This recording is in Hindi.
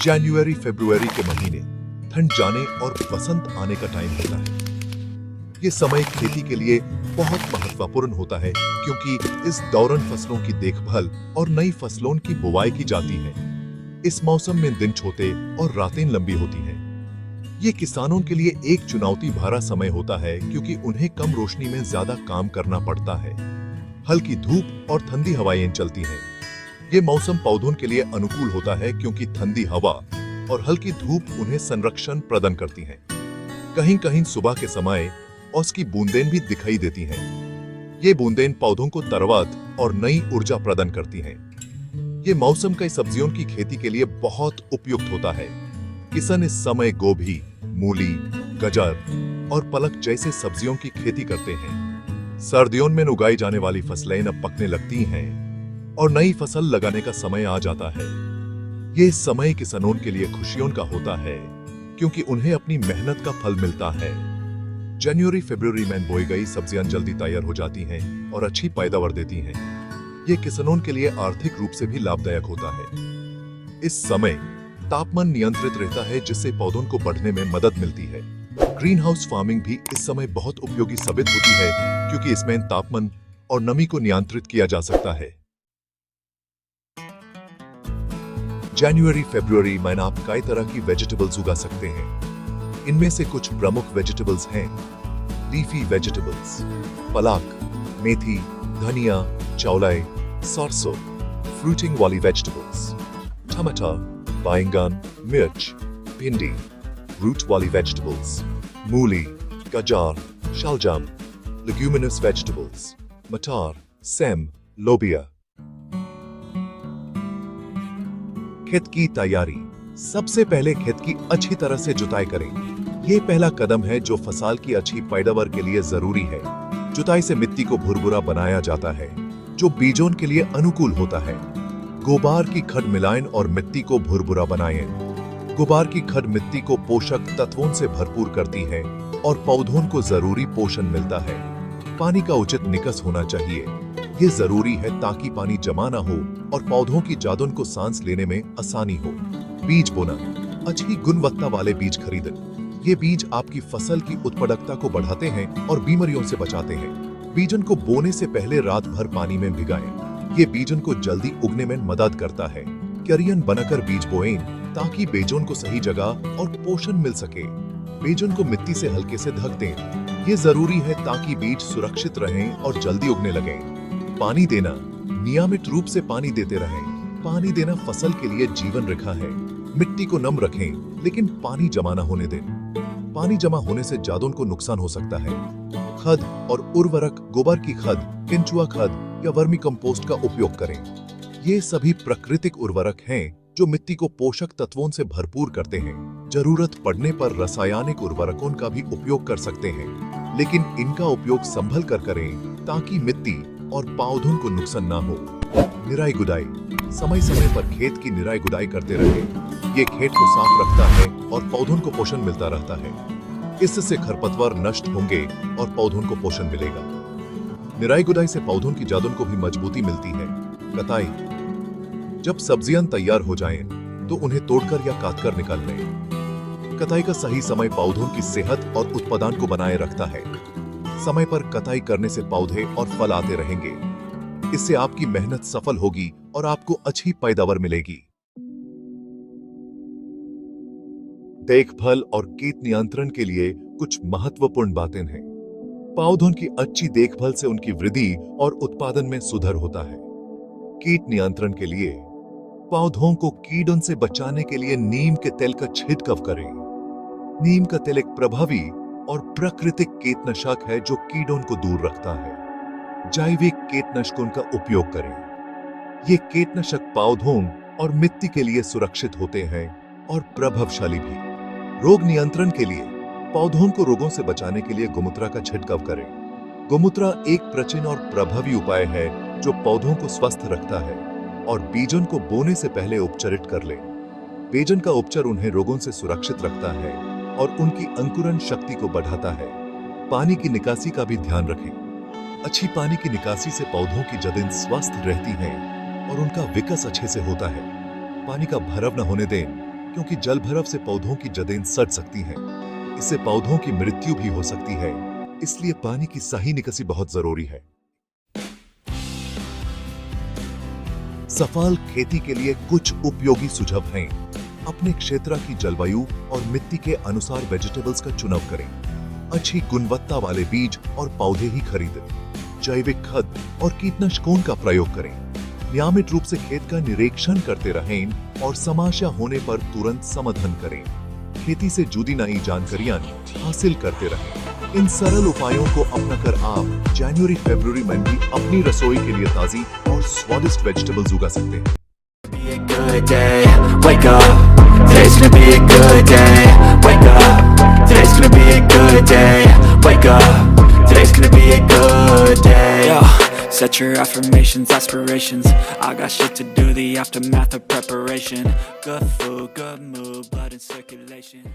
जनवरी फरवरी के महीने ठंड जाने और बसंत आने का टाइम होता है। ये समय खेती के लिए बहुत महत्वपूर्ण होता है क्योंकि इस दौरान फसलों की देखभाल और नई फसलों की बुवाई की जाती है। इस मौसम में दिन छोटे और रातें लंबी होती हैं। ये किसानों के लिए एक चुनौती भरा समय होता है क्योंकि उन्हें कम रोशनी में ज्यादा काम करना पड़ता है। हल्की धूप और ठंडी हवाएं चलती हैं। ये मौसम पौधों के लिए अनुकूल होता है क्योंकि ठंडी हवा और हल्की धूप उन्हें संरक्षण प्रदान करती हैं। कहीं कहीं सुबह के समय ओस की बूंदें भी दिखाई देती हैं। ये बूंदें पौधों को तरवत और नई ऊर्जा प्रदान करती हैं। ये मौसम कई सब्जियों की खेती के लिए बहुत उपयुक्त होता है। किसान इस समय गोभी, मूली, गाजर और पालक जैसे सब्जियों की खेती करते हैं। सर्दियों में उगाई जाने वाली फसलें अब पकने लगती हैं और नई फसल लगाने का समय आ जाता है। ये समय किसानों के लिए खुशियों का होता है क्योंकि उन्हें अपनी मेहनत का फल मिलता है। जनवरी फरवरी में बोई गई सब्जियां जल्दी तैयार हो जाती हैं और अच्छी पैदावार देती हैं। ये किसानों के लिए आर्थिक रूप से भी लाभदायक होता है। इस समय तापमान नियंत्रित रहता है जिससे पौधों को बढ़ने में मदद मिलती है। ग्रीन हाउस फार्मिंग भी इस समय बहुत उपयोगी साबित होती है क्योंकि इसमें तापमान और नमी को नियंत्रित किया जा सकता है। जनवरी फरवरी में आप कई तरह की वेजिटेबल्स उगा सकते हैं। इनमें से कुछ प्रमुख वेजिटेबल्स हैं लीफी वेजिटेबल्स, पालक, मेथी, धनिया, चौलाई, सरसों, फ्रूटिंग वाली वेजिटेबल्स, टमाटर, बैंगन, मिर्च, भिंडी, रूट वाली वेजिटेबल्स, मूली, गाजर, शलजम, लेग्यूमिनस वेजिटेबल्स, मटर, सेम, लोबिया। खेत की तैयारी। सबसे पहले खेत की अच्छी तरह से जुताई करें। यह पहला कदम है जो फसल की अच्छी पैदावार के लिए जरूरी है। जुताई से मिट्टी को भुरभुरा बनाया जाता है जो बीजों के लिए अनुकूल होता है। गोबर की खाद मिलाएं और मिट्टी को भुरभुरा बनाएं। गोबर की खाद मिट्टी को पोषक तत्वों से भरपूर करती है और पौधों को जरूरी पोषण मिलता है। पानी का उचित निकास होना चाहिए। ये जरूरी है ताकि पानी जमा ना हो और पौधों की जड़ों को सांस लेने में आसानी हो। बीज बोना। अच्छी गुणवत्ता वाले बीज खरीदें। ये बीज आपकी फसल की उत्पादकता को बढ़ाते हैं और बीमारियों से बचाते हैं। बीजों को बोने से पहले रात भर पानी में भिगाएं। ये बीजों को जल्दी उगने में मदद करता है। क्यारियां बनाकर बीज बोएं ताकि बीजों को सही जगह और पोषण मिल सके। बीजों को मिट्टी से हल्के से ढक दें। ये जरूरी है ताकि बीज सुरक्षित रहें और जल्दी उगने लगें। पानी देना। नियमित रूप से पानी देते रहें। पानी देना फसल के लिए जीवन रेखा है। मिट्टी को नम रखें लेकिन पानी जमा न होने दें। पानी जमा होने से जड़ों को नुकसान हो सकता है। खाद और उर्वरक। गोबर की खाद, केंचुआ खाद या वर्मी कंपोस्ट का उपयोग करें। ये सभी प्राकृतिक उर्वरक हैं जो मिट्टी को पोषक तत्वों से भरपूर करते हैं। जरूरत पड़ने पर रासायनिक उर्वरकों का भी उपयोग कर सकते हैं लेकिन इनका उपयोग संभल कर करें ताकि मिट्टी और पौधों को नुकसान ना हो। निराई गुड़ाई। समय समय पर खेत की निराई गुड़ाई करते रहें। ये खेत को साफ रखता है और पौधों को पोषण मिलता रहता है। इससे खरपतवार नष्ट होंगे और पौधों को पोषण मिलेगा। निराई गुड़ाई से पौधों की जड़ों को भी मजबूती मिलती है। कटाई। जब सब्जियां तैयार हो जाएं, तो उन्हें तोड़कर या काटकर निकाल लें। कटाई का सही समय पौधों की सेहत और उत्पादन को बनाए रखता है। समय पर कटाई करने से पौधे और फल आते रहेंगे। इससे आपकी मेहनत सफल होगी और आपको अच्छी पैदावार मिलेगी। देखभाल और कीट नियंत्रण के लिए कुछ महत्वपूर्ण बातें हैं। पौधों की अच्छी देखभाल से उनकी वृद्धि और उत्पादन में सुधार होता है। कीट नियंत्रण के लिए पौधों को कीड़ों से बचाने के लिए नीम के तेल का छिड़काव करें। नीम का तेल एक प्रभावी और प्राकृतिक कीटनाशक है जो कीड़ों को दूर रखता है। जैविक कीटनाशकों का उपयोग करें। ये कीटनाशक पौधों और मिट्टी के लिए सुरक्षित होते हैं और प्रभावशाली भी। रोग नियंत्रण के लिए पौधों को रोगों से बचाने के लिए गोमूत्र का छिड़काव करें। गोमूत्र एक प्राचीन और प्रभावी उपाय है जो पौधों को स्वस्थ रखता है और बीजों को बोने से पहले उपचारित कर लें। बीजों का उपचार उन्हें रोगों से सुरक्षित रखता है और उनकी अंकुरण शक्ति को बढ़ाता है। पानी की निकासी का भी ध्यान रखें। अच्छी पानी की निकासी से पौधों की जड़ें स्वस्थ रहती हैं और उनका विकास अच्छे से होता है। पानी का भराव न होने दें। क्योंकि जल भराव से पौधों की जड़ें सड़ सकती हैं। इससे पौधों की मृत्यु भी हो सकती है, इसलिए पानी की सही निकासी बहुत जरूरी है। सफल खेती के लिए कुछ उपयोगी सुझाव हैं। अपने क्षेत्र की जलवायु और मिट्टी के अनुसार वेजिटेबल्स का चुनाव करें। अच्छी गुणवत्ता वाले बीज और पौधे ही खरीदें। जैविक खाद और कीटनाशकों का प्रयोग करें। नियमित रूप से खेत का निरीक्षण करते रहें और समस्या होने पर तुरंत समाधान करें। खेती से जुड़ी नई जानकारियां हासिल करते रहें। इन सरल उपायों को अपनाकर आप जनवरी-फरवरी में भी अपनी रसोई के लिए ताजी और स्वादिष्ट वेजिटेबल्स उगा सकते हैं। Be a good day. Wake up. Today's gonna be a good day. Wake up. Today's gonna be a good day. Wake up. Today's gonna be a good day. Yo, set your affirmations, aspirations. I got shit to do, the aftermath of preparation. Good food, good mood, blood in circulation.